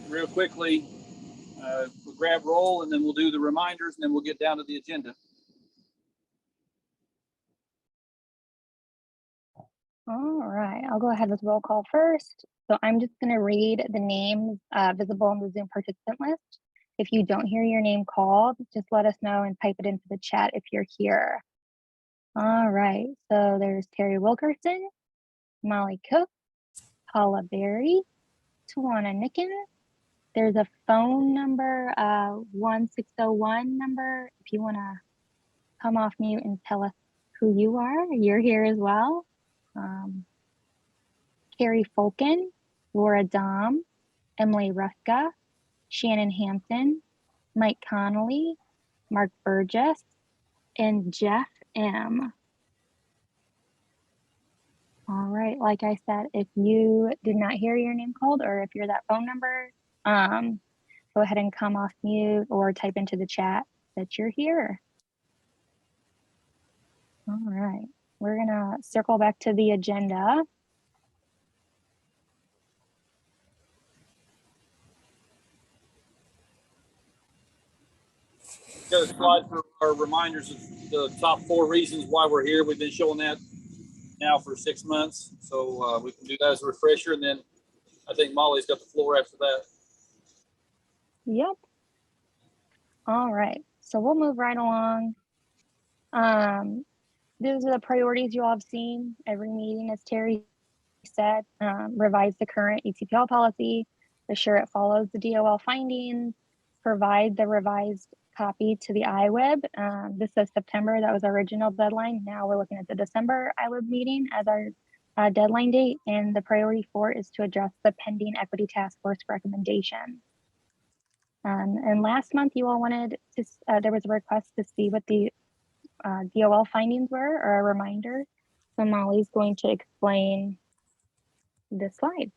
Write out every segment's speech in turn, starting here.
Real quickly, we'll grab roll and then we'll do the reminders and then we'll get down to the agenda. All right, I'll go ahead with roll call first. So I'm just going to read the names visible in the Zoom participant list. If you don't hear your name called, just let us know and type it into the chat if you're here. All right, so there's Terry Wilkerson, Molly Cook, Paula Berry, Tawana Nicken. There's a phone number, 1601 number. If you want to come off mute and tell us who you are, you're here as well. Carrie Folken, Laura Dom, Emily Ruska, Shannon Hampton, Mike Connolly, Mark Burgess, and Jeff M. All right, like I said, if you did not hear your name called or if you're that phone number, go ahead and come off mute or type into the chat that you're here. All right, we're gonna circle back to the agenda. Got a slide for our reminders of the top 4 reasons why we're here. We've been showing that now for 6 months, so we can do that as a refresher, and then I think Molly's got the floor after that. Yep. All right, so we'll move right along. These are the priorities you all have seen every meeting, as Terry said. Revise the current ETPL policy, assure it follows the DOL findings, provide the revised copy to the iWeb. This says September, that was our original deadline. Now we're looking at the December iWeb meeting as our deadline date, and the priority 4 is to address the pending equity task force recommendation. And last month you all wanted to, there was a request to see what the DOL findings were, or a reminder. So Molly's going to explain this slide.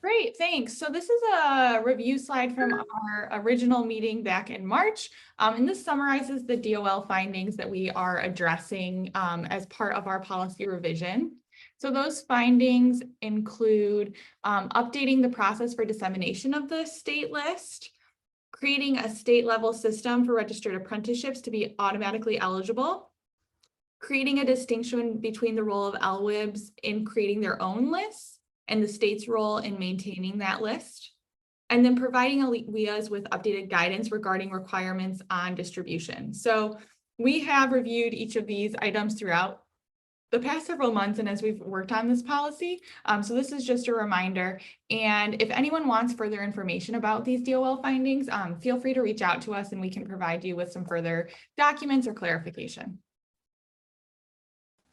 Great, thanks. So this is a review slide from our original meeting back in March. And this summarizes the DOL findings that we are addressing as part of our policy revision. So those findings include updating the process for dissemination of the state list, creating a state level system for registered apprenticeships to be automatically eligible, creating a distinction between the role of LWIBs in creating their own lists and the state's role in maintaining that list, and then providing WIAs with updated guidance regarding requirements on distribution. So we have reviewed each of these items throughout the past several months and as we've worked on this policy. So this is just a reminder. And if anyone wants further information about these DOL findings, feel free to reach out to us and we can provide you with some further documents or clarification.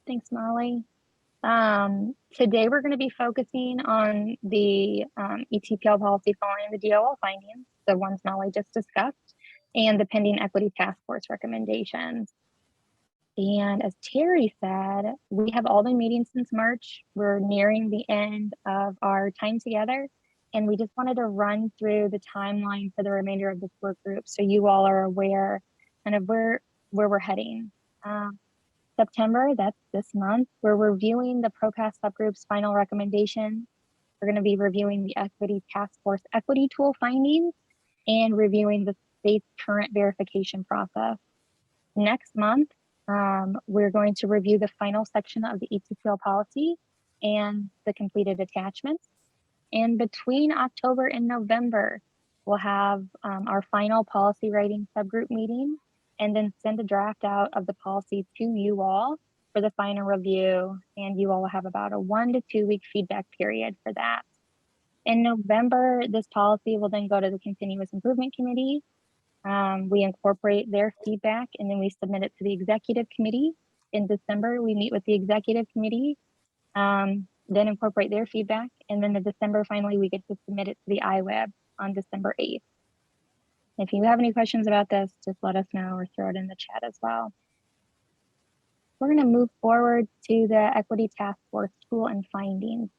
Thanks, Molly. Today we're going to be focusing on the ETPL policy following the DOL findings, the ones Molly just discussed, and the pending equity task force recommendations. And as Terry said, we have all been meeting since March. We're nearing the end of our time together, and we just wanted to run through the timeline for the remainder of this work group so you all are aware kind of where we're heading. September, that's this month, we're reviewing the ProCast subgroup's final recommendation. We're going to be reviewing the equity task force equity tool findings and reviewing the state's current verification process. Next month, we're going to review the final section of the ETPL policy and the completed attachments. And between October and November, we'll have our final policy writing subgroup meeting, and then send a draft out of the policy to you all for the final review. And you all will have about a 1 to 2 week feedback period for that. In November, this policy will then go to the Continuous Improvement Committee. We incorporate their feedback and then we submit it to the Executive Committee. In December, we meet with the Executive Committee, then incorporate their feedback. And then in December, finally, we get to submit it to the iWeb on December 8th. If you have any questions about this, just let us know or throw it in the chat as well. We're going to move forward to the Equity Task Force tool and findings.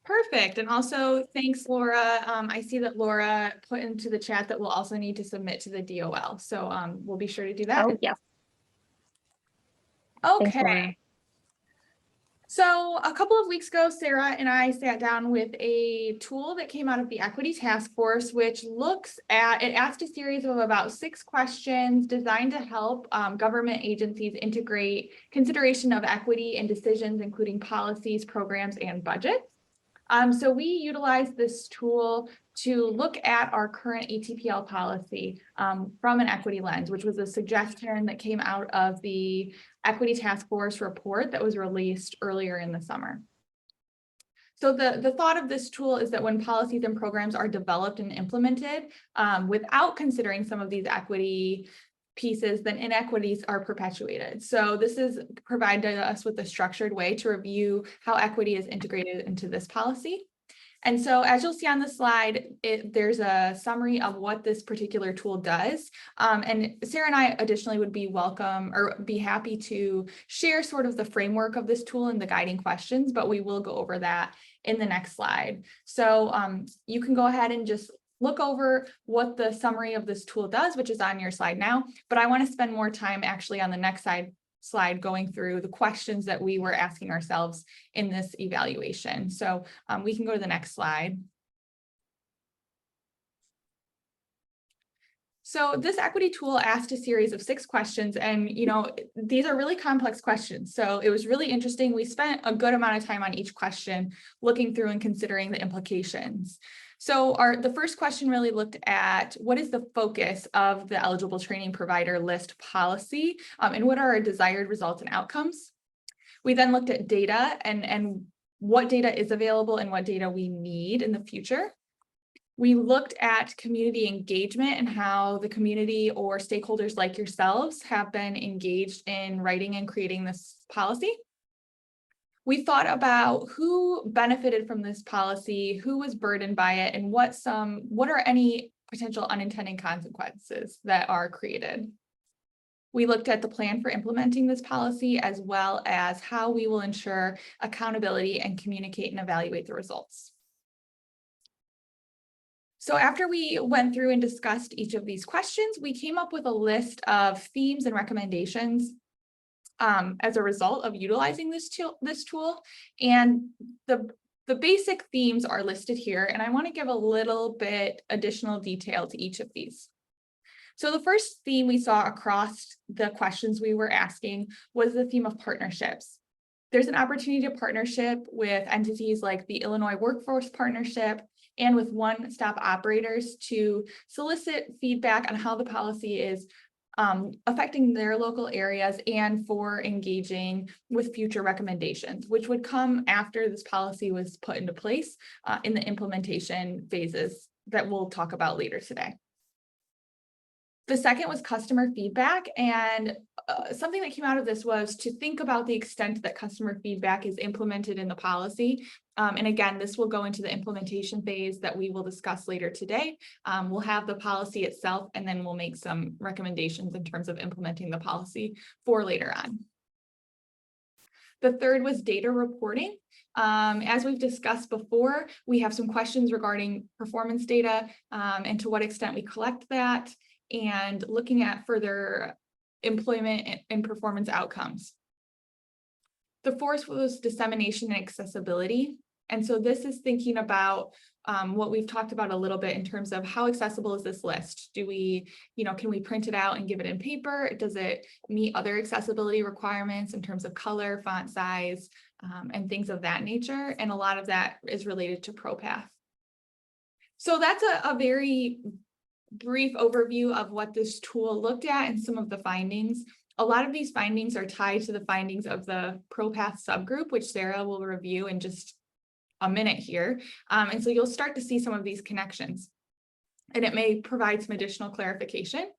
Perfect. And also, thanks, Laura. I see that Laura put into the chat that we'll also need to submit to the DOL. So we'll be sure to do that. Oh, yes. Okay. Thanks, Laura. So a couple of weeks ago, Sarah and I sat down with a tool that came out of the Equity Task Force, which asked a series of about 6 questions designed to help government agencies integrate consideration of equity in decisions, including policies, programs, and budgets. So we utilize this tool to look at our current ETPL policy from an equity lens, which was a suggestion that came out of the Equity Task Force report that was released earlier in the summer. So the thought of this tool is that when policies and programs are developed and implemented without considering some of these equity pieces, then inequities are perpetuated. So this is provided us with a structured way to review how equity is integrated into this policy. And so as you'll see on the slide, there's a summary of what this particular tool does. And Sarah and I additionally would be welcome or be happy to share sort of the framework of this tool and the guiding questions, but we will go over that in the next slide. So you can go ahead and just look over what the summary of this tool does, which is on your slide now, but I want to spend more time actually on the next slide going through the questions that we were asking ourselves in this evaluation. So we can go to the next slide. So this equity tool asked a series of 6 questions, and these are really complex questions. So it was really interesting. We spent a good amount of time on each question, looking through and considering the implications. So the first question really looked at what is the focus of the eligible training provider list policy, and what are our desired results and outcomes. We then looked at data and what data is available and what data we need in the future. We looked at community engagement and how the community or stakeholders like yourselves have been engaged in writing and creating this policy. We thought about who benefited from this policy, who was burdened by it, and what are any potential unintended consequences that are created. We looked at the plan for implementing this policy, as well as how we will ensure accountability and communicate and evaluate the results. So after we went through and discussed each of these questions, we came up with a list of themes and recommendations as a result of utilizing this tool. And the basic themes are listed here, and I want to give a little bit additional detail to each of these. So the first theme we saw across the questions we were asking was the theme of partnerships. There's an opportunity to partnership with entities like the Illinois Workforce Partnership and with one-stop operators to solicit feedback on how the policy is affecting their local areas and for engaging with future recommendations, which would come after this policy was put into place in the implementation phases that we'll talk about later today. The second was customer feedback, and something that came out of this was to think about the extent that customer feedback is implemented in the policy. And again, this will go into the implementation phase that we will discuss later today. We'll have the policy itself, and then we'll make some recommendations in terms of implementing the policy for later on. The third was data reporting. As we've discussed before, we have some questions regarding performance data and to what extent we collect that, and looking at further employment and performance outcomes. The fourth was dissemination and accessibility. And so this is thinking about what we've talked about a little bit in terms of how accessible is this list? Do we, can we print it out and give it in paper? Does it meet other accessibility requirements in terms of color, font size, and things of that nature? And a lot of that is related to ProPath. So that's a very brief overview of what this tool looked at and some of the findings. A lot of these findings are tied to the findings of the ProPath subgroup, which Sarah will review in just a minute here. And so you'll start to see some of these connections, and it may provide some additional clarification.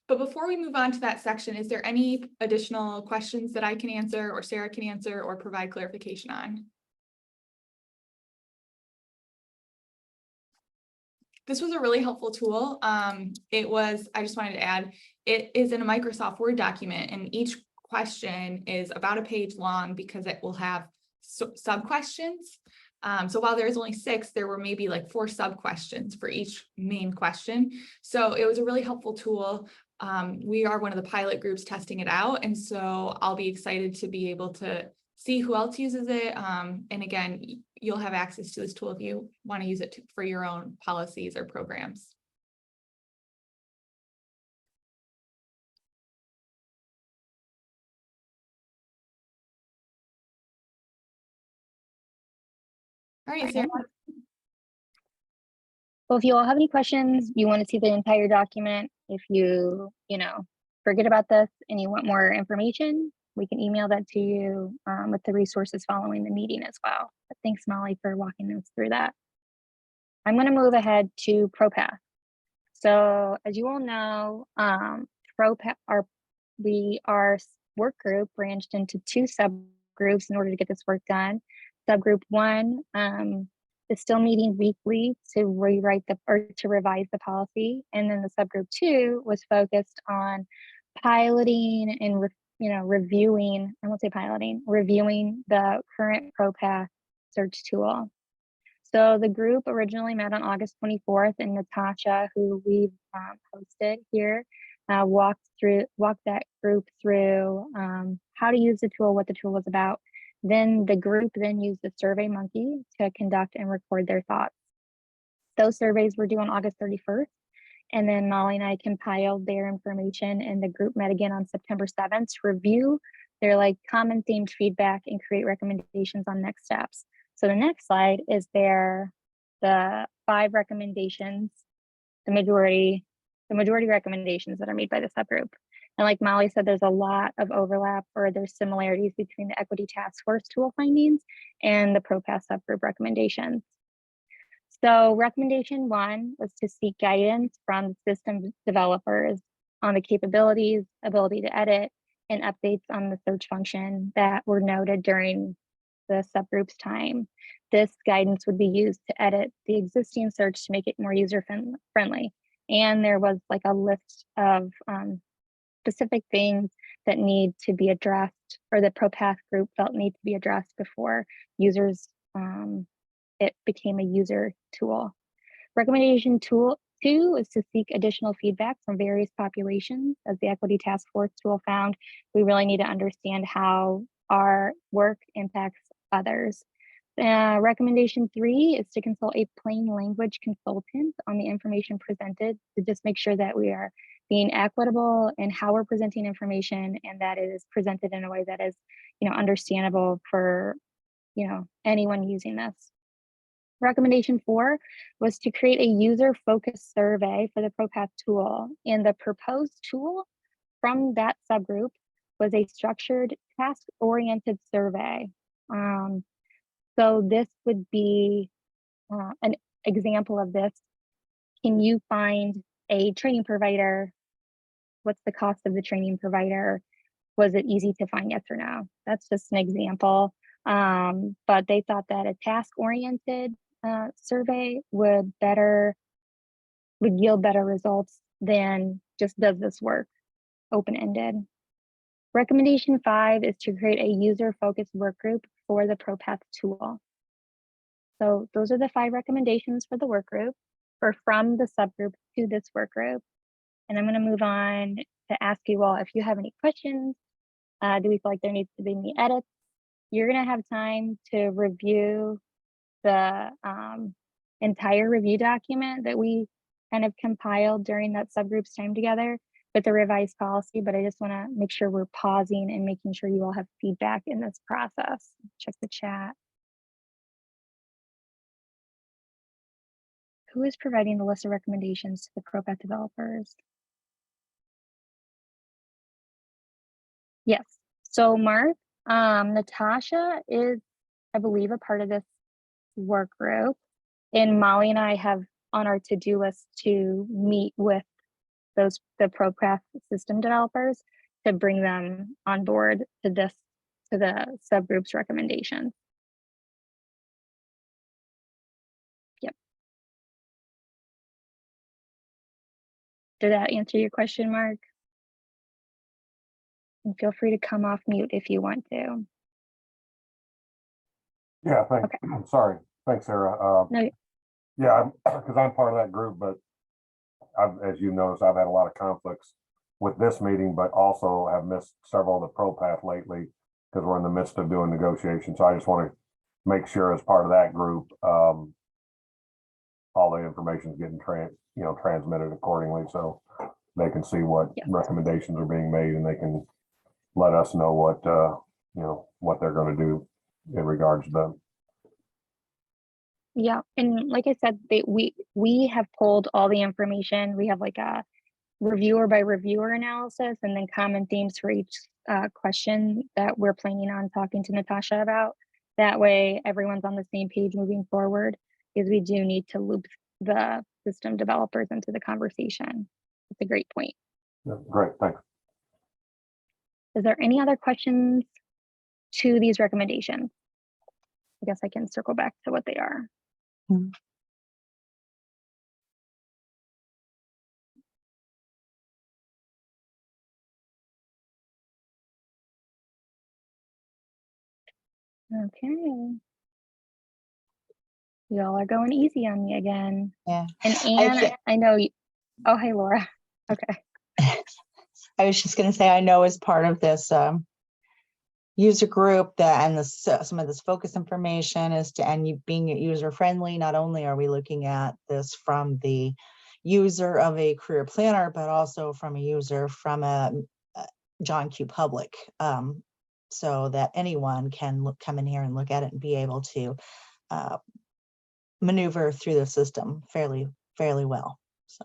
But before we move on to that section, is there any additional questions that I can answer or Sarah can answer or provide clarification on? This was a really helpful tool. I just wanted to add, it is in a Microsoft Word document, and each question is about a page long because it will have sub-questions. So while there's only 6, there were maybe like 4 sub-questions for each main question. So it was a really helpful tool. We are one of the pilot groups testing it out, and so I'll be excited to be able to see who else uses it. And again, you'll have access to this tool if you want to use it for your own policies or programs. All right, Sarah. Well, if you all have any questions, you want to see the entire document, if you forget about this and you want more information, we can email that to you with the resources following the meeting as well. But thanks, Molly, for walking us through that. I'm going to move ahead to ProPath. So as you all know, ProPath, our work group branched into 2 subgroups in order to get this work done. Subgroup 1 is still meeting weekly to to revise the policy, and then the subgroup 2 was focused on piloting and reviewing. I won't say piloting, reviewing the current ProPath search tool. So the group originally met on August 24th, and Natasha, who we've hosted here, walked that group through how to use the tool, what the tool was about. Then the group then used the Survey Monkey to conduct and record their thoughts. Those surveys were due on August 31st, and then Molly and I compiled their information, and the group met again on September 7th to review their common themed feedback and create recommendations on next steps. So the next slide is the 5 recommendations, the majority recommendations that are made by the subgroup. And like Molly said, there's a lot of overlap, or there's similarities between the Equity Task Force tool findings and the ProPath subgroup recommendations. So recommendation 1 was to seek guidance from system developers on the capabilities, ability to edit, and updates on the search function that were noted during the subgroup's time. This guidance would be used to edit the existing search to make it more user friendly. And there was a list of specific things that need to be addressed, or the ProPath group felt need to be addressed before users, it became a user tool. Recommendation 2 is to seek additional feedback from various populations. As the Equity Task Force tool found, we really need to understand how our work impacts others. Recommendation 3 is to consult a plain language consultant on the information presented to just make sure that we are being equitable in how we're presenting information, and that it is presented in a way that is, understandable for, anyone using this. Recommendation 4 was to create a user-focused survey for the ProPath tool, and the proposed tool from that subgroup was a structured, task-oriented survey. So this would be an example of this. Can you find a training provider? What's the cost of the training provider? Was it easy to find, yes or no? That's just an example. But they thought that a task-oriented survey would yield better results than just does this work, open-ended. Recommendation 5 is to create a user-focused work group for the ProPath tool. So those are the 5 recommendations for the work group, or from the subgroup to this work group. And I'm going to move on to ask you all if you have any questions. Do we feel like there needs to be any edits? You're going to have time to review the entire review document that we kind of compiled during that subgroup's time together with the revised policy, but I just want to make sure we're pausing and making sure you all have feedback in this process. Check the chat. Who is providing the list of recommendations to the ProPath developers? Yes. So Mark, Natasha is, I believe, a part of this work group, and Molly and I have on our to-do list to meet with the ProPath system developers to bring them on board to the subgroup's recommendations. Yep. Did that answer your question, Mark? And feel free to come off mute if you want to. Yeah, thanks. Okay. I'm sorry. Thanks, Sarah. No. Yeah, because I'm part of that group, but as you noticed, I've had a lot of conflicts with this meeting, but also have missed several of the ProPath lately because we're in the midst of doing negotiations. So I just want to make sure as part of that group, all the information is getting transmitted accordingly, so they can see what Yes. recommendations are being made, and they can let us know what what they're going to do in regards to them. Yeah, and like I said, we have pulled all the information. We have like a reviewer by reviewer analysis, and then common themes for each question that we're planning on talking to Natasha about. That way, everyone's on the same page moving forward, because we do need to loop the system developers into the conversation. It's a great point. Yeah, great, thanks. Is there any other questions to these recommendations? I guess I can circle back to what they are. Okay. Y'all are going easy on me again. Yeah. And Anne, I know you. Oh, hey, Laura. Okay. I was just going to say, I know as part of this user group that and some of this focus information is to, and you being user friendly, not only are we looking at this from the user of a career planner, but also from a user from a John Q. Public, so that anyone can come in here and look at it and be able to maneuver through the system fairly well. So.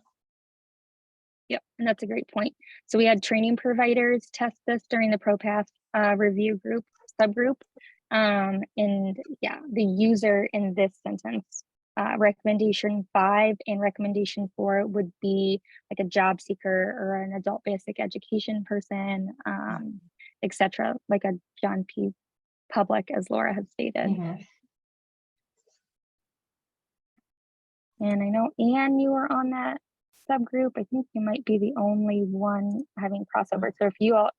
Yep, and that's a great point. So we had training providers test this during the ProPath review group subgroup. And yeah, the user in this sentence, recommendation 5 and recommendation 4 would be like a job seeker or an adult basic education person, etc., like a John P. Public, as Laura had stated. Mm-hmm. And I know, Anne, you were on that subgroup. I think you might be the only one having crossover. So if you all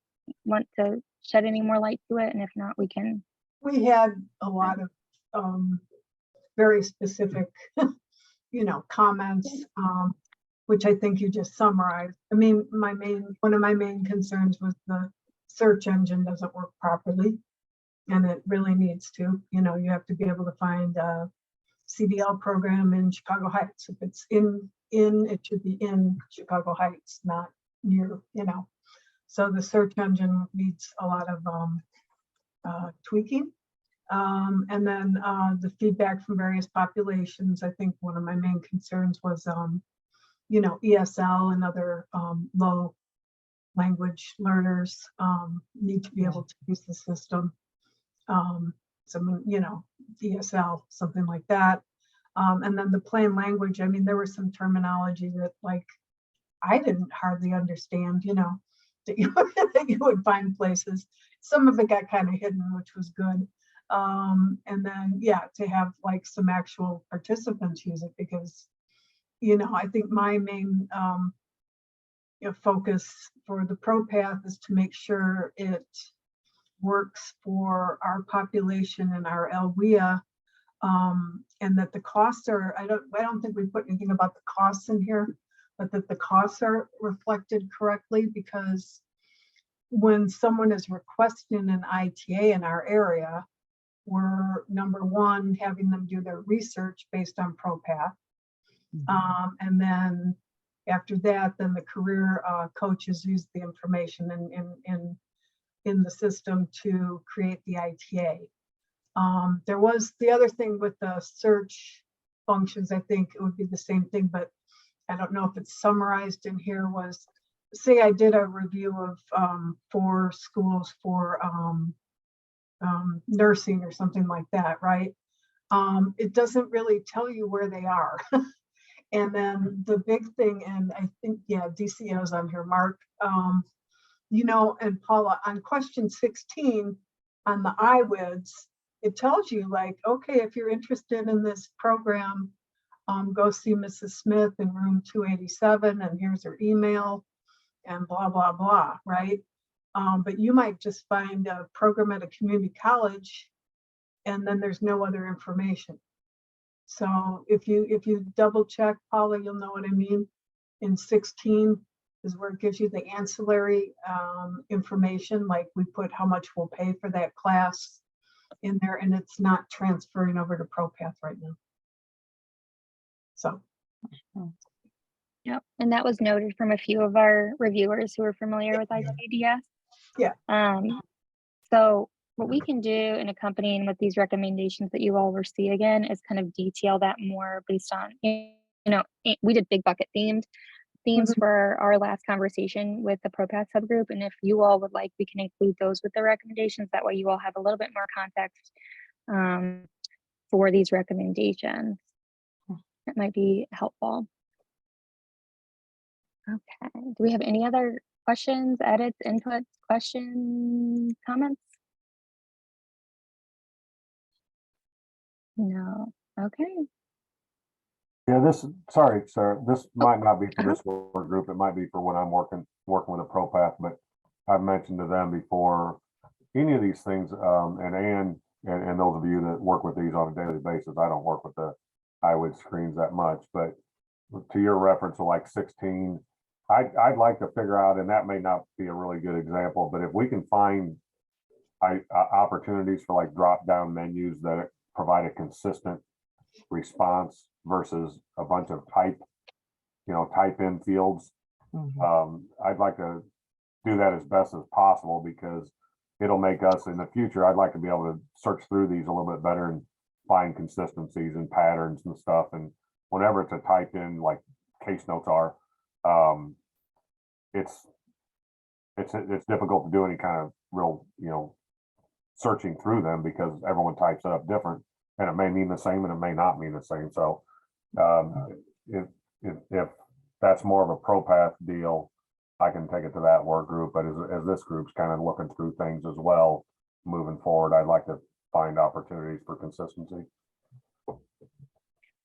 want to shed any more light to it, and if not, we can. We had a lot of very specific, comments, which I think you just summarized. I mean, one of my main concerns was the search engine doesn't work properly, and it really needs to. You have to be able to find a CDL program in Chicago Heights. If it's it should be in Chicago Heights, not near, So the search engine needs a lot of tweaking. And then the feedback from various populations. I think one of my main concerns was, ESL and other low language learners need to be able to use the system. ESL, something like that. And then the plain language, I mean, there was some terminology that I didn't hardly understand, that you would find places. Some of it got kind of hidden, which was good. And then, to have some actual participants use it, because, I think my main focus for the ProPath is to make sure it works for our population and our LWIA, and that the costs are, I don't think we put anything about the costs in here, but that the costs are reflected correctly, because when someone is requesting an ITA in our area, we're number one, having them do their research based on ProPath. And then after that, then the career coaches use the information in the system to create the ITA. There was the other thing with the search functions. I think it would be the same thing, but I don't know if it's summarized in here. Was, say I did a review of 4 schools for nursing or something like that, right? It doesn't really tell you where they are. And then the big thing, and I think, DCO's on here, Mark, and Paula, on question 16 on the IWIDs, it tells you okay, if you're interested in this program, go see Mrs. Smith in room 287, and here's her email, and blah, blah, blah, right? But you might just find a program at a community college, and then there's no other information. So if you double check, Paula, you'll know what I mean. In 16, is where it gives you the ancillary information, like we put how much we'll pay for that class in there, and it's not transferring over to ProPath right now. So. Yep, and that was noted from a few of our reviewers who are familiar with IWDS. Yeah. So what we can do in accompanying with these recommendations that you all will see again is kind of detail that more based on, we did big bucket themes for our last conversation with the ProPath subgroup. And if you all would like, we can include those with the recommendations. That way you all have a little bit more context for these recommendations. That might be helpful. Okay, do we have any other questions, edits, inputs, questions, comments? No, okay. Yeah, sorry, Sarah, this might not be for this work group. It might be for when I'm working with a ProPath, but I've mentioned to them before, any of these things, and those of you that work with these on a daily basis, I don't work with the iWid screens that much, but to your reference of like 16, I'd like to figure out, and that may not be a really good example, but if we can find opportunities for like drop-down menus that provide a consistent response versus a bunch of type in fields. I'd like to do that as best as possible because it'll make us in the future. I'd like to be able to search through these a little bit better and find consistencies and patterns and stuff. And whenever it's a type in, like case notes are, it's difficult to do any kind of real, searching through them because everyone types it up different, and it may mean the same and it may not mean the same. So if that's more of a ProPath deal, I can take it to that work group. But as this group's kind of looking through things as well, moving forward, I'd like to find opportunities for consistency.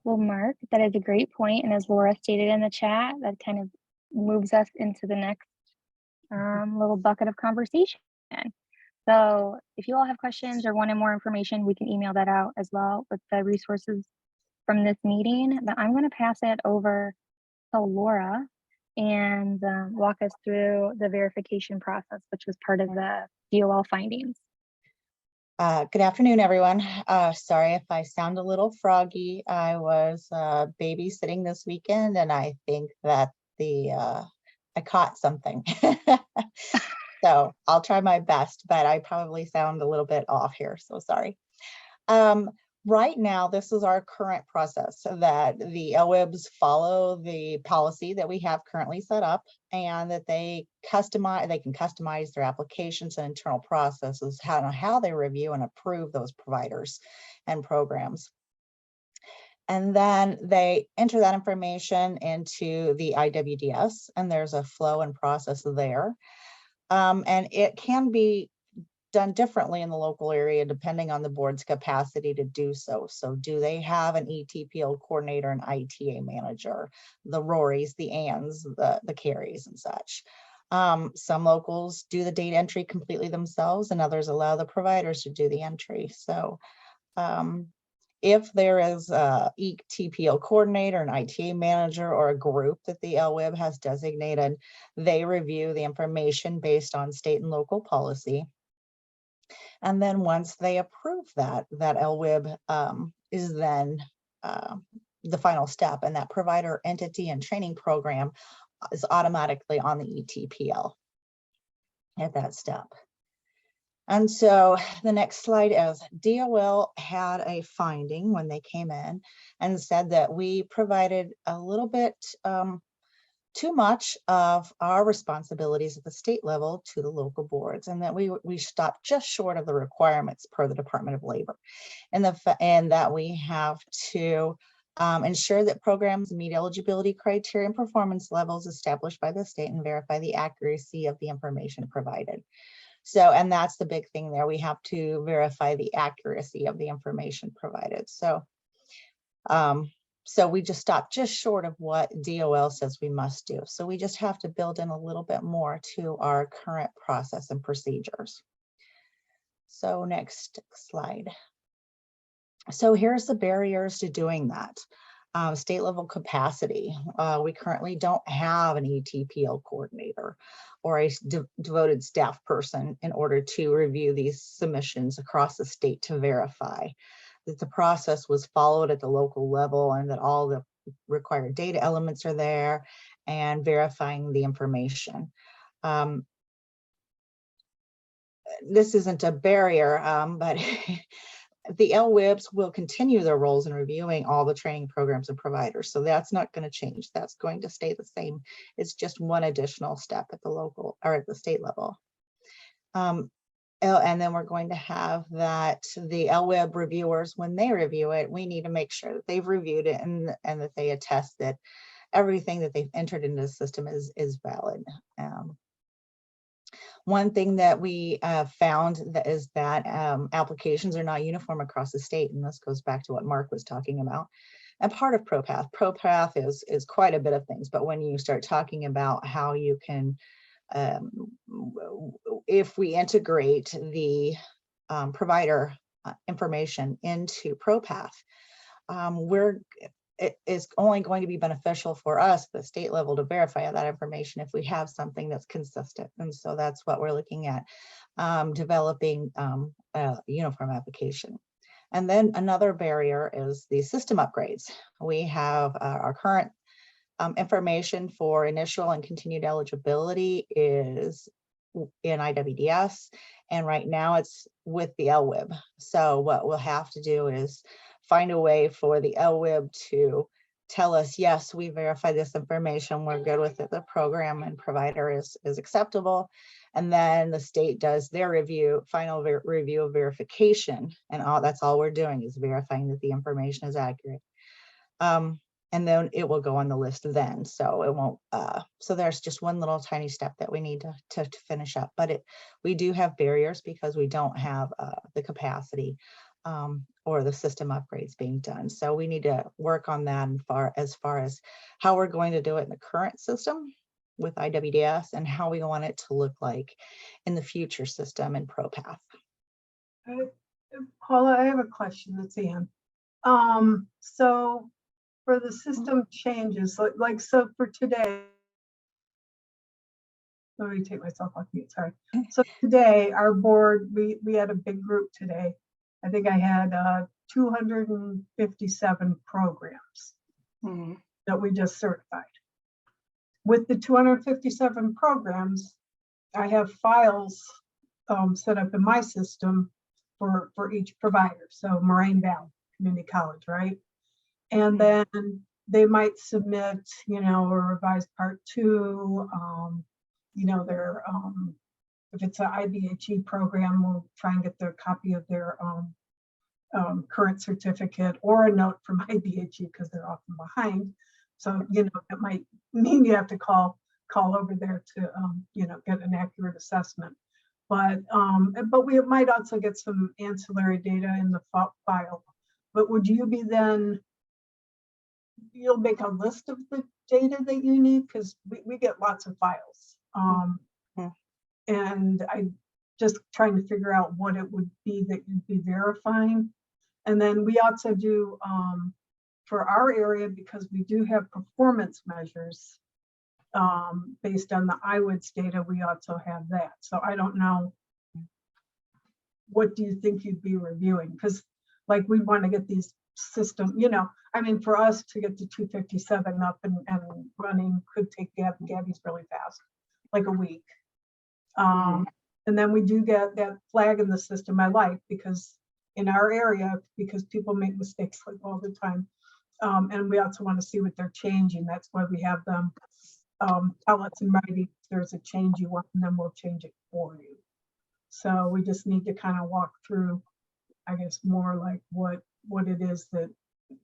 Well, Mark, that is a great point. And as Laura stated in the chat, that kind of moves us into the next little bucket of conversation. So if you all have questions or wanted more information, we can email that out as well with the resources from this meeting. But I'm going to pass it over to Laura and walk us through the verification process, which was part of the DOL findings. Good afternoon, everyone. Sorry if I sound a little froggy. I was babysitting this weekend, and I think that I caught something. So I'll try my best, but I probably sound a little bit off here, so sorry. Right now, this is our current process that the LWIBs follow the policy that we have currently set up, and that they can customize their applications and internal processes, how they review and approve those providers and programs. And then they enter that information into the IWDS, and there's a flow and process there. And it can be done differently in the local area depending on the board's capacity to do so. So do they have an ETPL coordinator, an ITA manager, the Rorys, the Anns, the Carries and such? Some locals do the data entry completely themselves, and others allow the providers to do the entry. So if there is a ETPL coordinator, an ITA manager, or a group that the LWIB has designated, they review the information based on state and local policy. And then once they approve that LWIB is then the final step, and that provider entity and training program is automatically on the ETPL at that step. And so the next slide is DOL had a finding when they came in and said that we provided a little bit too much of our responsibilities at the state level to the local boards, and that we stopped just short of the requirements per the Department of Labor, and that we have to ensure that programs meet eligibility criteria and performance levels established by the state and verify the accuracy of the information provided. So, and that's the big thing there. We have to verify the accuracy of the information provided. So, so we just stopped just short of what DOL says we must do. So we just have to build in a little bit more to our current process and procedures. So next slide. So here's the barriers to doing that. State level capacity. We currently don't have an ETPL coordinator or a devoted staff person in order to review these submissions across the state to verify that the process was followed at the local level and that all the required data elements are there and verifying the information. This isn't a barrier, but the LWIBs will continue their roles in reviewing all the training programs and providers. So that's not going to change. That's going to stay the same. It's just one additional step at the local or at the state level. And then we're going to have that the LWIB reviewers, when they review it, we need to make sure that they've reviewed it and that they attest that everything that they've entered into the system is valid. One thing that we found that is that applications are not uniform across the state, and this goes back to what Mark was talking about. And part of ProPath is quite a bit of things, but when you start talking about how you can, if we integrate the provider information into ProPath, it is only going to be beneficial for us, the state level, to verify that information if we have something that's consistent. And so that's what we're looking at, developing a uniform application. And then another barrier is the system upgrades. We have our current information for initial and continued eligibility is in IWDS, and right now it's with the LWIB. So what we'll have to do is find a way for the LWIB to tell us, yes, we verify this information, we're good with it, the program and provider is acceptable. And then the state does their review, final review of verification. And that's all we're doing is verifying that the information is accurate. And then it will go on the list then. So it won't, so there's just one little tiny step that we need to finish up. But we do have barriers because we don't have the capacity or the system upgrades being done. So we need to work on that as far as how we're going to do it in the current system with IWDS and how we want it to look like in the future system in ProPath. Paula, I have a question. That's Ann. So for the system changes, like so for today, let me take myself off mute, sorry. So today, our board, we had a big group today. I think I had 257 programs that we just certified. With the 257 programs, I have files set up in my system for each provider. So Moraine Valley Community College, right? And then they might submit, you know, a revised part 2, you know, their, if it's an IBHE program, we'll try and get their copy of their current certificate or a note from IBHE because they're often behind. So, you know, it might mean you have to call over there to, you know, get an accurate assessment. But we might also get some ancillary data in the file. But would you be then, you'll make a list of the data that you need? Because we get lots of files. And I just trying to figure out what it would be that you'd be verifying. And then we also do, for our area, because we do have performance measures based on the IWIDS data, we also have that. So I don't know, what do you think you'd be reviewing? Because like we want to get these system, you know, I mean, for us to get to 257 up and running could take Gabby's really fast, like a week. And then we do get that flag in the system I like, because in our area, because people make mistakes like all the time. And we also want to see what they're changing. That's why we have them tell us in writing if there's a change you want, and then we'll change it for you. So we just need to kind of walk through, I guess, more like what it is that,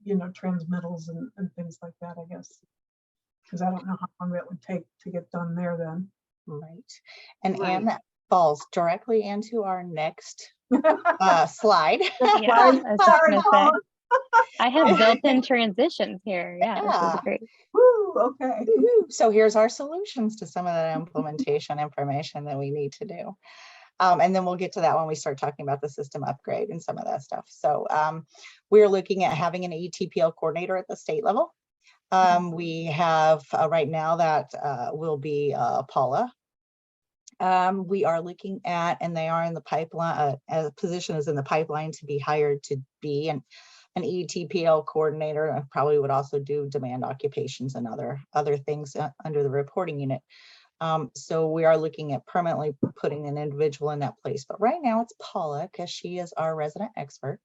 you know, transmittals and things like that, I guess. Because I don't know how long that would take to get done there then. Right. And Right. Anne, that falls directly into our next slide. Yeah, I was just Sorry, gonna Paula. say, I have built-in transitions here. Yeah, this Yeah. is great. Woo, okay. Woohoo. So here's our solutions to some of that implementation information that we need to do. And then we'll get to that when we start talking about the system upgrade and some of that stuff. So we're looking at having an ETPL coordinator at the state level. We have right now that will be Paula. We are looking at, and they are in the pipeline, a position is in the pipeline to be hired to be an ETPL coordinator. And probably would also do demand occupations and other things under the reporting unit. So we are looking at permanently putting an individual in that place. But right now it's Paula because she is our resident expert.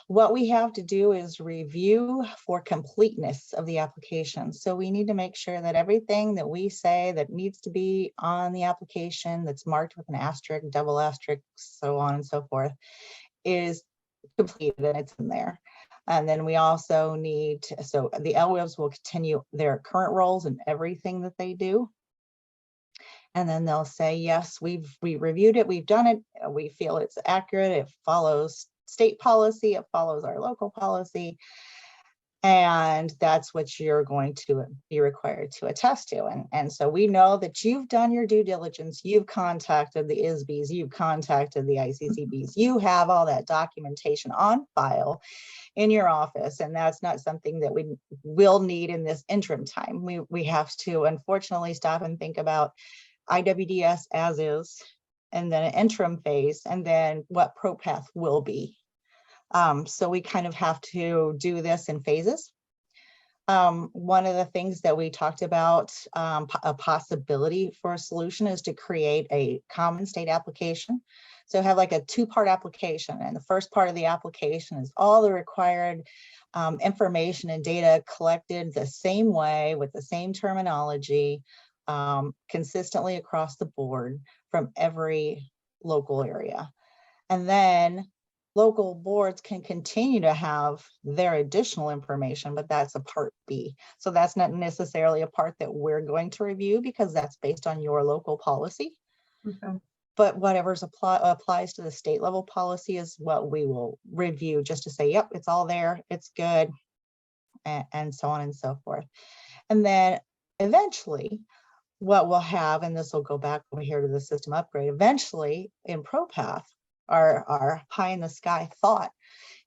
What we have to do is review for completeness of the application. So we need to make sure that everything that we say that needs to be on the application that's marked with an asterisk, double asterisk, so on and so forth, is completed and it's in there. And then we also need to, so the LWIBs will continue their current roles in everything that they do. And then they'll say, yes, we reviewed it, we've done it, we feel it's accurate, it follows state policy, it follows our local policy. And that's what you're going to be required to attest to. And so we know that you've done your due diligence, you've contacted the ISBs, you've contacted the ICCBs, you have all that documentation on file in your office. And that's not something that we will need in this interim time. We have to unfortunately stop and think about IWDS as is, and then an interim phase, and then what ProPath will be. So we kind of have to do this in phases. One of the things that we talked about, a possibility for a solution is to create a common state application. So have like a two-part application, and the first part of the application is all the required information and data collected the same way with the same terminology, consistently across the board from every local area. And then local boards can continue to have their additional information, but that's a part B. So that's not necessarily a part that we're going to review because that's based on your local policy. Okay. But whatever's applies to the state level policy is what we will review, just to say, yep, it's all there, it's good, and so on and so forth. And then eventually what we'll have, and this will go back over here to the system upgrade, eventually in ProPath, our pie in the sky thought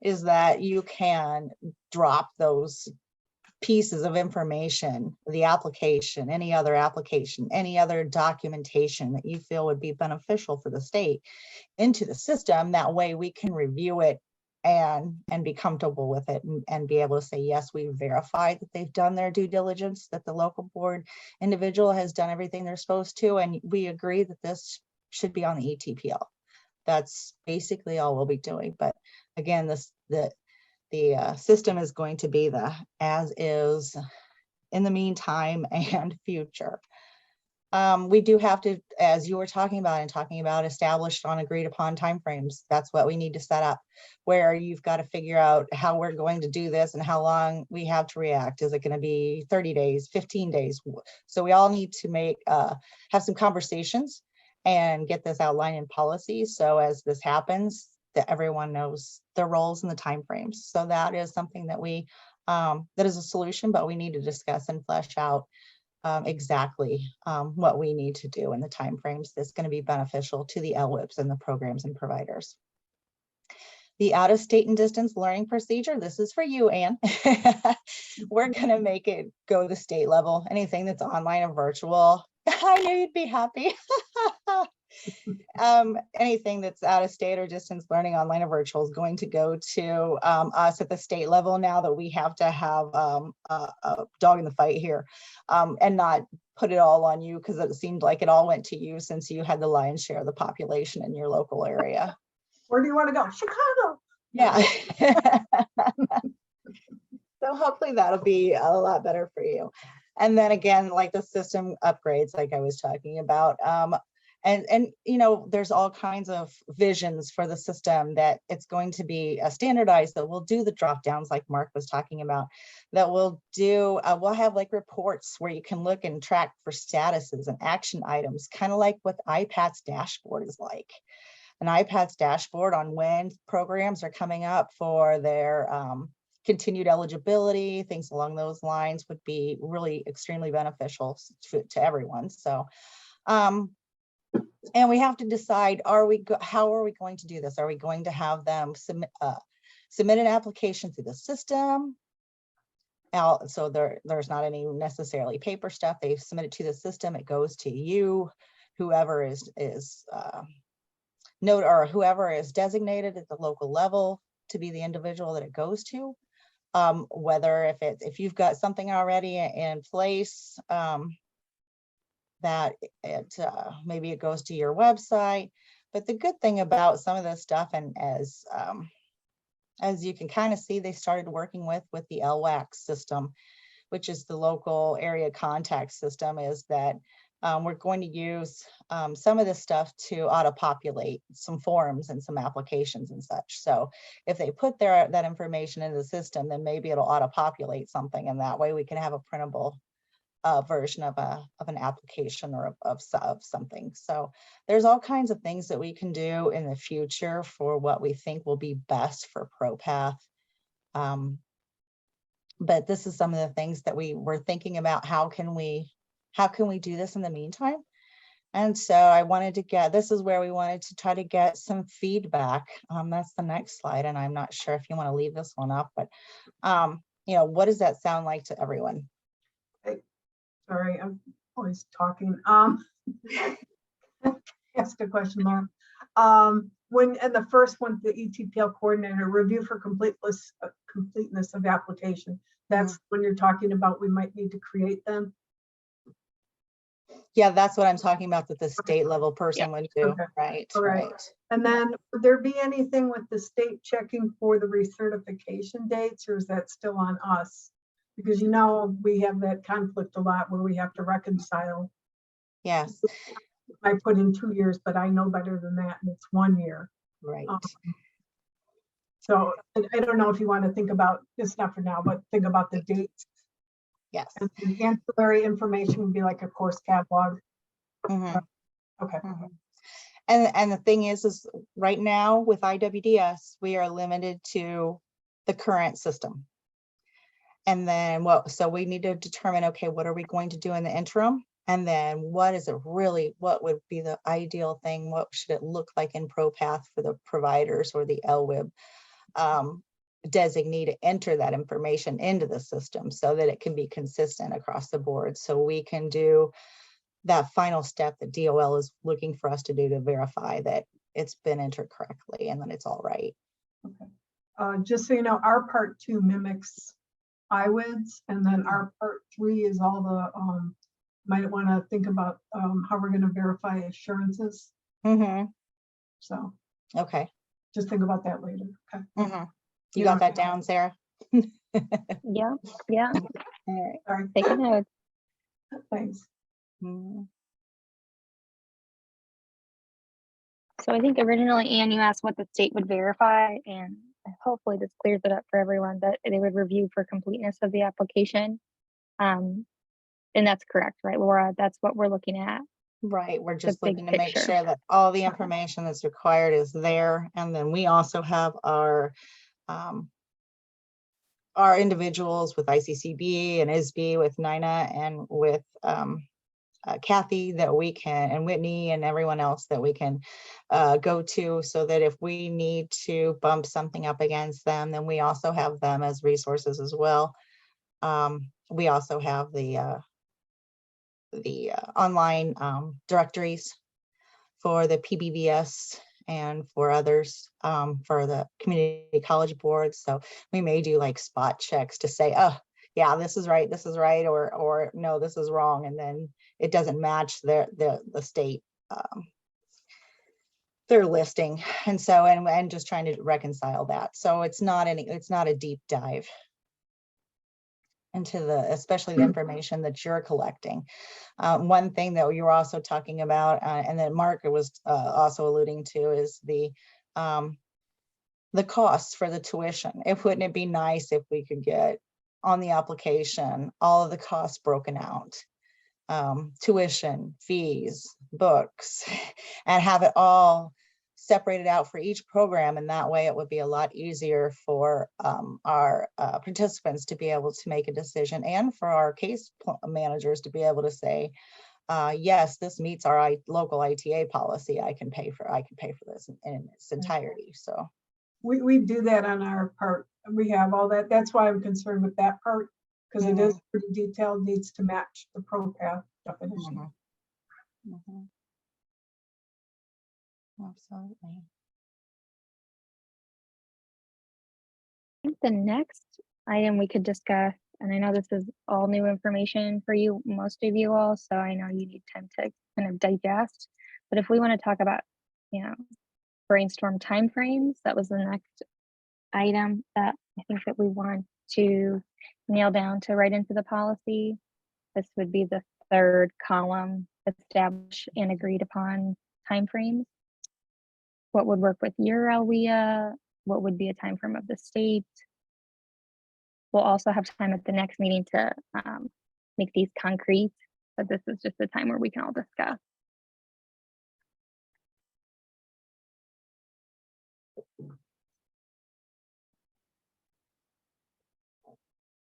is that you can drop those pieces of information, the application, any other documentation that you feel would be beneficial for the state into the system. That way we can review it and be comfortable with it and be able to say, yes, we verified that they've done their due diligence, that the local board individual has done everything they're supposed to, and we agree that this should be on the ETPL. That's basically all we'll be doing. But again, the system is going to be the as is in the meantime and future. We do have to, as you were talking about, established on agreed upon timeframes. That's what we need to set up, where you've got to figure out how we're going to do this and how long we have to react. Is it going to be 30 days, 15 days? So we all need to have some conversations and get this outlined in policy. So as this happens, that everyone knows their roles and the timeframes. So that is something that that is a solution, but we need to discuss and flesh out exactly what we need to do in the timeframes that's going to be beneficial to the LWIPs and the programs and providers. The out of state and distance learning procedure, this is for you, Anne. We're going to make it go to the state level. Anything that's online or virtual. I knew you'd be happy. Anything that's out of state or distance learning, online or virtual, is going to go to us at the state level now that we have to have a dog in the fight here and not put it all on you, because it seemed like it all went to you since you had the lion's share of the population in your local area. Where do you want to go? Chicago. Yeah. So hopefully that'll be a lot better for you. And then again, like the system upgrades, like I was talking about, and you know, there's all kinds of visions for the system that it's going to be standardized, that we'll do the drop downs like Mark was talking about, that we'll do, we'll have like reports where you can look and track for statuses and action items, kind of like what iPad's dashboard is like. An iPad's dashboard on when programs are coming up for their continued eligibility, things along those lines would be really extremely beneficial to everyone. So And we have to decide, how are we going to do this? Are we going to have them submit an application through the system? So there's not any necessarily paper stuff. They submit it to the system. It goes to you, whoever is whoever is designated at the local level to be the individual that it goes to. Whether if you've got something already in place, that maybe it goes to your website. But the good thing about some of this stuff, and as you can kind of see, they started working with the LWAC system, which is the local area contact system, is that we're going to use some of this stuff to auto-populate some forms and some applications and such. So if they put that information into the system, then maybe it'll auto-populate something, and that way we can have a printable version of an application or of something. So there's all kinds of things that we can do in the future for what we think will be best for ProPath. But this is some of the things that we were thinking about. How can we do this in the meantime? And so this is where we wanted to try to get some feedback. That's the next slide. And I'm not sure if you want to leave this one up, but what does that sound like to everyone? Sorry, I'm always talking. Ask a question, Laura. And the first one, the ETPL coordinator, review for completeness of application. That's when you're talking about we might need to create them. Yeah, that's what I'm talking about, that the state level person would do. Okay. Right. All right. And then would there be anything with the state checking for the recertification dates, or is that still on us? Because we have that conflict a lot where we have to reconcile. Yes. I put in 2 years, but I know better than that, and it's 1 year. Right. So I don't know if you want to think about, it's not for now, but think about the dates. Yes. And the ancillary information would be like a course catalog. Mm-hmm. Okay. Mm-hmm. And the thing is right now with IWDS, we are limited to the current system. And then so we need to determine, okay, what are we going to do in the interim? And then what would be the ideal thing? What should it look like in ProPath for the providers or the LWIB designee to enter that information into the system so that it can be consistent across the board? So we can do that final step that DOL is looking for us to do to verify that it's been entered correctly and that it's all right. Okay. Just so you know, our part 2 mimics IWIDS, and then our part 3 is all the might want to think about how we're going to verify assurances. Mm-hmm. So okay, just think about that later. Okay. Mm-hmm. You got that down, Sarah? Yeah. All right. Sorry. Take a note. Thanks. Mm-hmm. So I think originally, Anne, you asked what the state would verify, and hopefully this clears it up for everyone, that they would review for completeness of the application. And that's correct, right, Laura? That's what we're looking at. Right, we're just big looking to make picture. sure that all the information that's required is there. And then we also have our individuals with ICCB and ISB, with Nina and with Kathy, that we can, and Whitney and everyone else that we can go to, so that if we need to bump something up against them, then we also have them as resources as well. We also have the online directories for the PBVS and for others, for the community college boards. So we may do like spot checks to say, oh yeah, this is right, or no, this is wrong, and then it doesn't match the state their listing. And so and just trying to reconcile that. So it's not a deep dive into especially the information that you're collecting. One thing that you were also talking about, and that Mark was also alluding to, is the costs for the tuition. Wouldn't it be nice if we could get on the application all of the costs broken out? Tuition, fees, books, and have it all separated out for each program, and that way it would be a lot easier for our participants to be able to make a decision, and for our case managers to be able to say, yes, this meets our local ITA policy, I can pay for this in its entirety, so. We do that on our part. We have all that. That's why I'm concerned with that part, because it is pretty detailed, needs to match the ProPath definition. Absolutely. I think the next item we could discuss, and I know this is all new information for you, most of you all, so I know you need time to kind of digest. But if we want to talk about, brainstorm timeframes, that was the next item that I think that we want to nail down to write into the policy. This would be the third column, establish and agreed upon timeframes. What would work with your LWIA? What would be a time frame of the state? We'll also have time at the next meeting to make these concrete, but this is just a time where we can all discuss.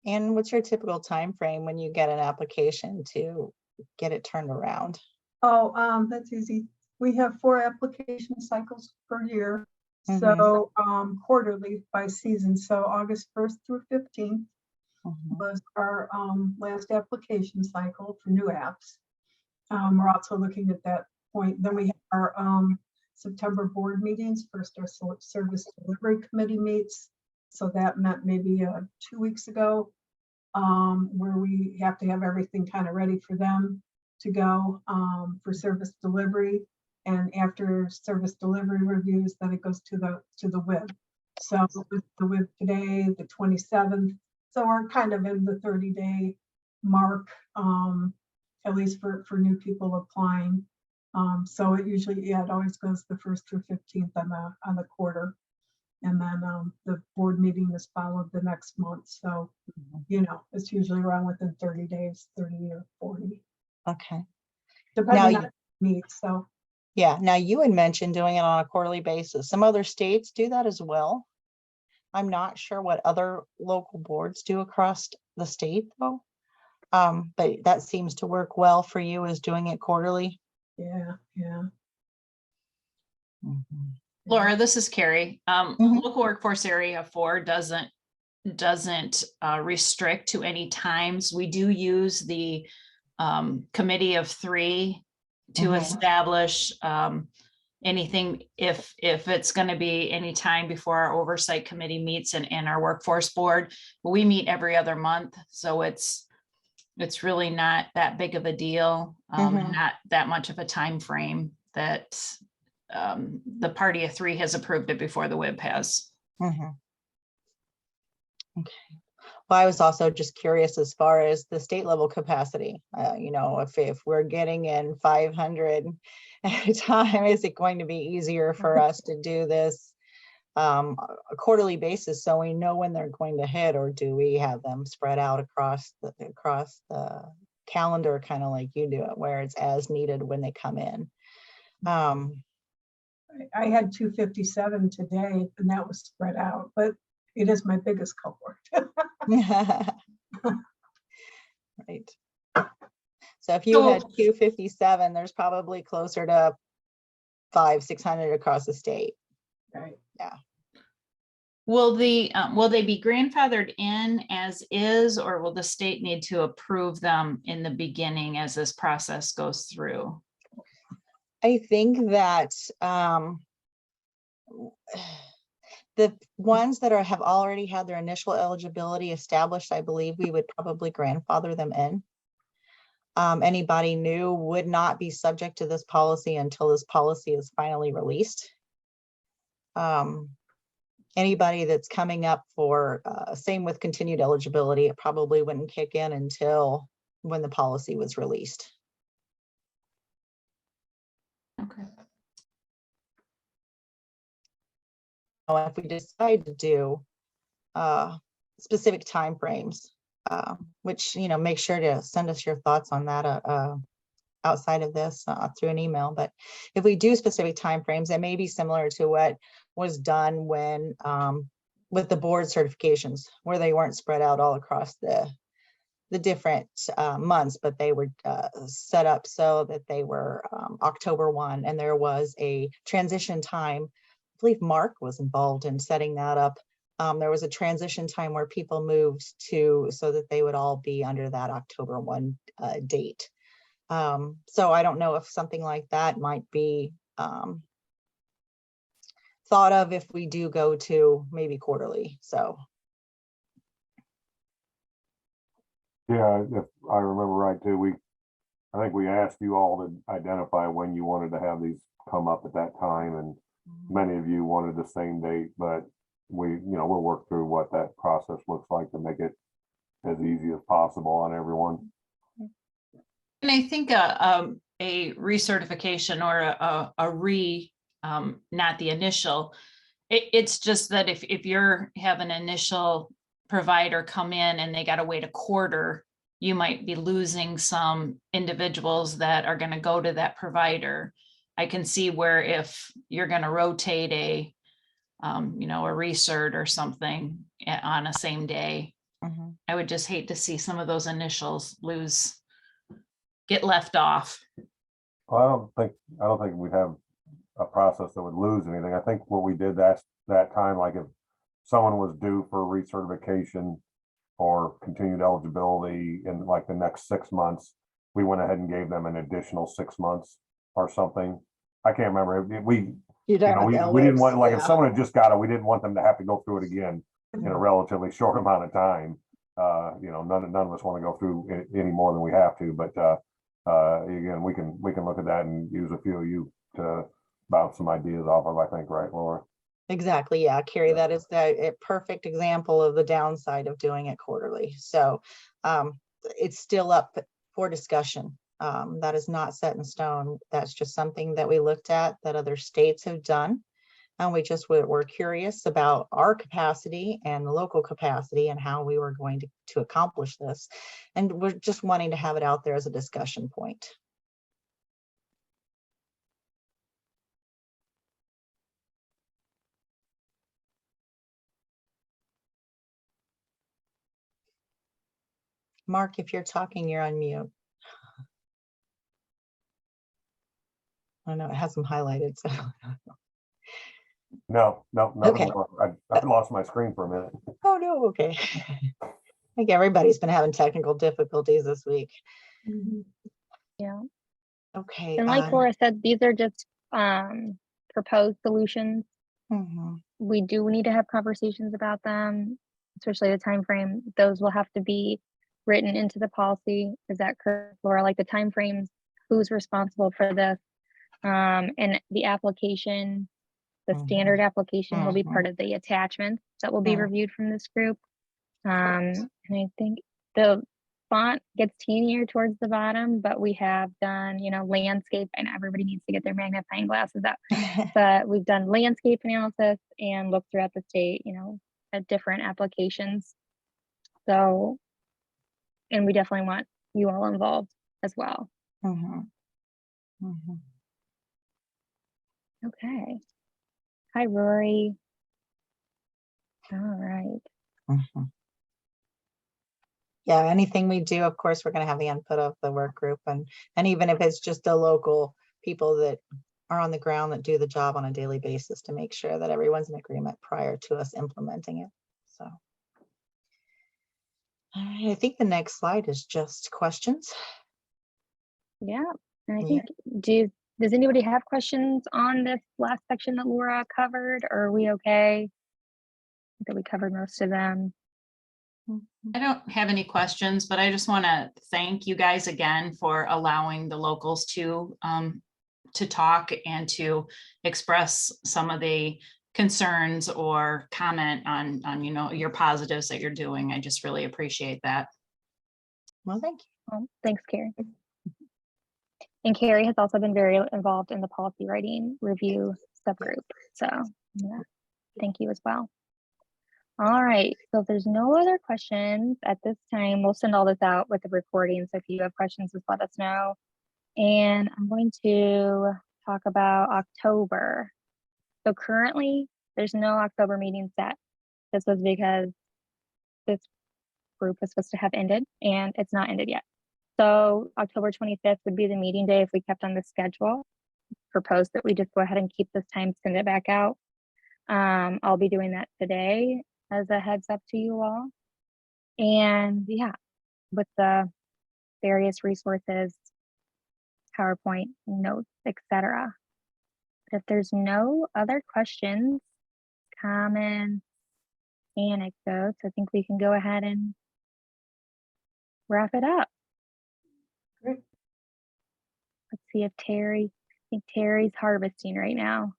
And what's your typical time frame when you get an application to get it turned around? Oh, that's easy. We have 4 application cycles per year. So quarterly by season. So August 1st through 15th was our last application cycle for new apps. We're also looking at that point. Then we have our September board meetings. First, our service delivery committee meets. So that meant maybe 2 weeks ago, where we have to have everything kind of ready for them to go for service delivery. And after service delivery reviews, then it goes to the WIB. So with the WIB today, the 27th. So we're kind of in the 30-day mark, at least for new people applying. So it usually, it always goes the 1st through 15th on the quarter. And then the board meeting is followed the next month. So, it's usually around within 30 days, 30 or 40. Okay. Depending on meets, so. Yeah, now you had mentioned doing it on a quarterly basis. Some other states do that as well. I'm not sure what other local boards do across the state though. But that seems to work well for you, is doing it quarterly. Yeah. Laura, this is Carrie. Local Workforce Area 4 doesn't restrict to any times. We do use the committee of 3 to establish anything if it's going to be any time before our oversight committee meets and our workforce board. But we meet every other month, so it's really not that big of a deal, not that much of a time frame that the party of 3 has approved it before the WIB has. Okay. Well, I was also just curious as far as the state level capacity. If we're getting in 500 at a time, is it going to be easier for us to do this a quarterly basis so we know when they're going to hit, or do we have them spread out across the calendar, kind of like you do it, where it's as needed when they come in? I had 257 today, and that was spread out, but it is my biggest cohort. Right. So if you had 257, there's probably closer to 500-600 across the state. Right. Yeah. Will they be grandfathered in as is, or will the state need to approve them in the beginning as this process goes through? I think that the ones that have already had their initial eligibility established, I believe we would probably grandfather them in. Anybody new would not be subject to this policy until this policy is finally released. Anybody that's coming up for, same with continued eligibility, it probably wouldn't kick in until when the policy was released. Okay. If we decide to do specific timeframes, which, make sure to send us your thoughts on that outside of this through an email. But if we do specific timeframes, it may be similar to what was done when with the board certifications, where they weren't spread out all across the the different months, but they were set up so that they were October 1, and there was a transition time. I believe Mark was involved in setting that up. There was a transition time where people moved to so that they would all be under that October 1 date. So I don't know if something like that might be thought of if we do go to maybe quarterly. So Yeah, if I remember right too, I think we asked you all to identify when you wanted to have these come up at that time, and many of you wanted the same date, but we'll work through what that process looks like to make it as easy as possible on everyone. And I think a recertification or not the initial, it's just that if you're have an initial provider come in and they got to wait a quarter, you might be losing some individuals that are going to go to that provider. I can see where if you're going to rotate a recert or something on a same day, I would just hate to see some of those initials get left off. Well, I don't think we'd have a process that would lose anything. I think what we did that time, like if someone was due for recertification or continued eligibility in like the next 6 months, we went ahead and gave them an additional 6 months or something. I can't remember. We didn't want, like, if someone had just got it, we didn't want them to have to go through it again in a relatively short amount of time. None of us want to go through any more than we have to, but again, we can look at that and use a few of you to bounce some ideas off of, I think, right, Laura? exactly, yeah, Carrie, that is a perfect example of the downside of doing it quarterly. So it's still up for discussion. That is not set in stone. That's just something that we looked at that other states have done. And we're curious about our capacity and the local capacity and how we were going to accomplish this. And we're just wanting to have it out there as a discussion point. Mark, if you're talking, you're on mute. I know it has them highlighted, so. No, Okay. I lost my screen for a minute. Oh, no, okay. I think everybody's been having technical difficulties this week. Yeah. Okay. And like Laura said, these are just proposed solutions. We do need to have conversations about them, especially the time frame. Those will have to be written into the policy. Is that correct, Laura? Like the time frames, who's responsible for this? And the application, the standard application will be part of the attachments that will be reviewed from this group. And I think the font gets teenier towards the bottom, but we have done, landscape, and everybody needs to get their magnifying glasses up. But we've done landscape analysis and looked throughout the state, at different applications. So, and we definitely want you all involved as well. Okay. Hi, Rory. All right. Yeah, anything we do, of course, we're going to have the input of the work group, and even if it's just the local people that are on the ground that do the job on a daily basis to make sure that everyone's in agreement prior to us implementing it. So I think the next slide is just questions. Yeah, and I think, does anybody have questions on this last section that Laura covered, or are we okay? I think that we covered most of them. I don't have any questions, but I just want to thank you guys again for allowing the locals to talk and to express some of the concerns or comment on your positives that you're doing. I just really appreciate that. Well, thank you. Well, thanks, Carrie. And Carrie has also been very involved in the policy writing review subgroup. So yeah, thank you as well. All right, so if there's no other questions at this time, we'll send all this out with the recording. So if you have questions, just let us know. And I'm going to talk about October. So currently, there's no October meeting set. This was because this group was supposed to have ended, and it's not ended yet. So October 25th would be the meeting day if we kept on the schedule. Proposed that we just go ahead and keep this time, send it back out. I'll be doing that today as a heads up to you all. And yeah, with the various resources, PowerPoint, notes, etc. If there's no other questions, comments, anecdotes, I think we can go ahead and wrap it up. Great. Let's see if I think Terry's harvesting right now.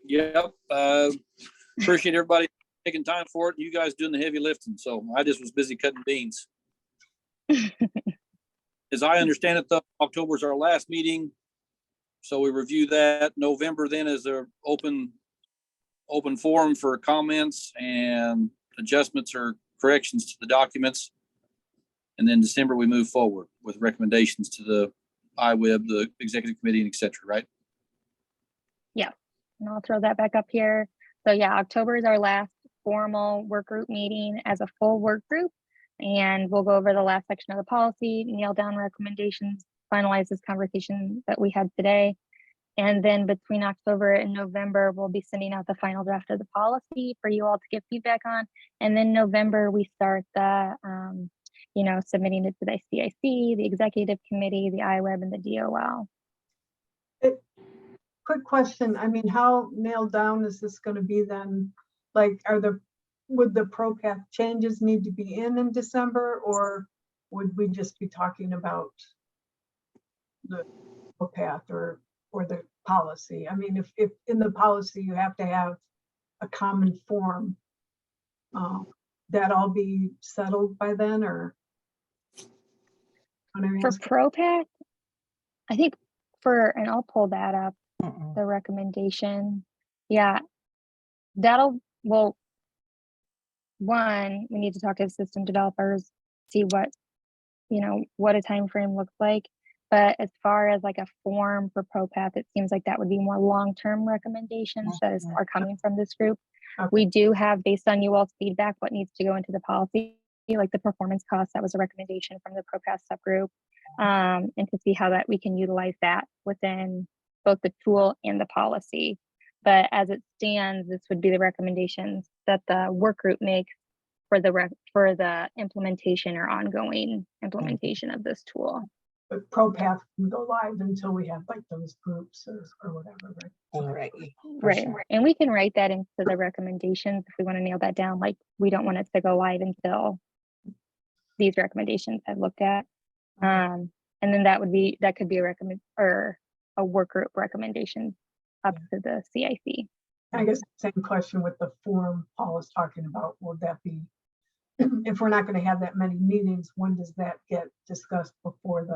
Yep. Appreciate everybody taking time for it. You guys doing the heavy lifting. So I just was busy cutting beans. As I understand it, though, October is our last meeting. So we review that. November then is the open forum for comments and adjustments or corrections to the documents. And then December, we move forward with recommendations to the IWIB, the executive committee, and et cetera, right? Yeah, and I'll throw that back up here. So yeah, October is our last formal work group meeting as a full work group. And we'll go over the last section of the policy, nail down recommendations, finalize this conversation that we had today. And then between October and November, we'll be sending out the final draft of the policy for you all to give feedback on. And then November, we start the, submitting it to the CIC, the executive committee, the IWEB, and the DOL. Quick question. I mean, how nailed down is this going to be then? Like, would the ProPath changes need to be in December, or would we just be talking about the ProPath or the policy? I mean, if in the policy you have to have a common form, that all be settled by then, or? For ProPath, I think and I'll pull that up, the recommendation. Yeah, one, we need to talk to the system developers, see what a time frame looks like. But as far as like a form for ProPath, it seems like that would be more long-term recommendations that are coming from this group. Okay. We do have, based on you all's feedback, what needs to go into the policy, like the performance costs. That was a recommendation from the ProPath subgroup, and to see how that we can utilize that within both the tool and the policy. But as it stands, this would be the recommendations that the work group makes for the implementation or ongoing implementation of this tool. But ProPath can go live until we have like those groups or whatever, right? All right. Right. And we can write that into the recommendations if we want to nail that down. Like, we don't want it to go live until these recommendations have looked at. And then that could be a work group recommendation up to the CIC. I guess same question with the form Paul is talking about. Would that be, if we're not going to have that many meetings, when does that get discussed before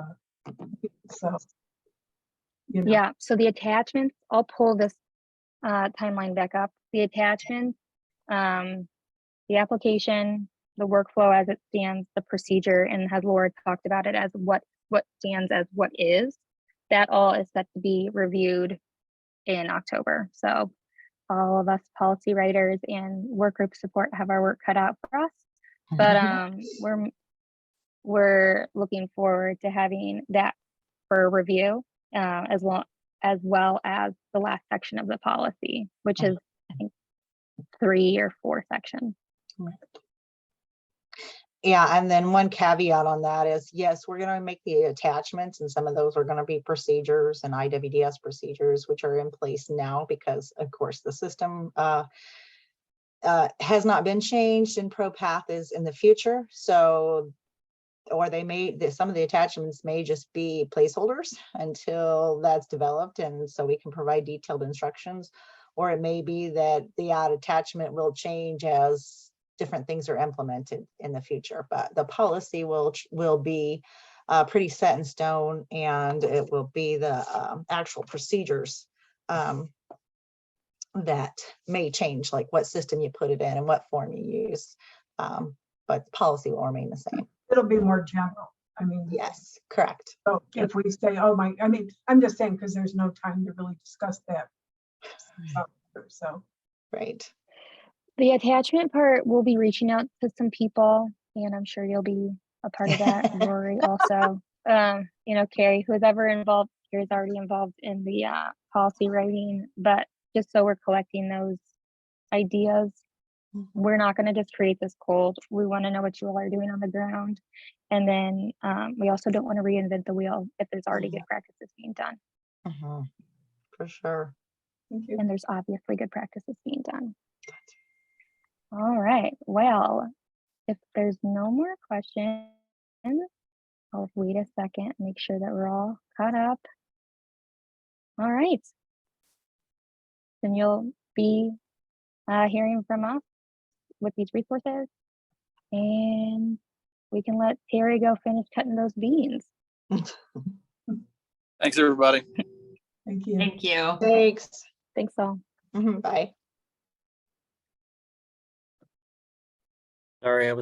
Yeah, so the attachments, I'll pull this timeline back up. The attachments, the application, the workflow as it stands, the procedure, and as Laura talked about it as what stands as what is, that all is set to be reviewed in October. So all of us policy writers and work group support have our work cut out for us. But we're looking forward to having that for review, as well as the last section of the policy, which is, I think, 3 or 4 sections. Yeah, and then one caveat on that is, yes, we're going to make the attachments, and some of those are going to be procedures and IWDS procedures, which are in place now because, of course, the system has not been changed, and ProPath is in the future. So, or some of the attachments may just be placeholders until that's developed, and so we can provide detailed instructions. Or it may be that the attachment will change as different things are implemented in the future, but the policy will be pretty set in stone, and it will be the actual procedures that may change, like what system you put it in and what form you use, but the policy will remain the same. It'll be more general. I mean, yes, correct. So if we say, I'm just saying, because there's no time to really discuss that. So Right. The attachment part, we'll be reaching out to some people, and I'm sure you'll be a part of that. Rory also, you know, Carrie, who's ever involved, Carrie's already involved in the policy writing, but just so we're collecting those ideas, we're not going to just create this cold. We want to know what you all are doing on the ground. And then we also don't want to reinvent the wheel if there's already good practices being done. For sure. Thank you. And there's obviously good practices being done. All right, well, if there's no more questions, I'll wait a second, make sure that we're all caught up. All right. Then you'll be hearing from us with these resources, and we can let Terry go finish cutting those beans. Thanks, everybody. Thank you. Thank you. Thanks. Thanks all. Bye. Sorry, I was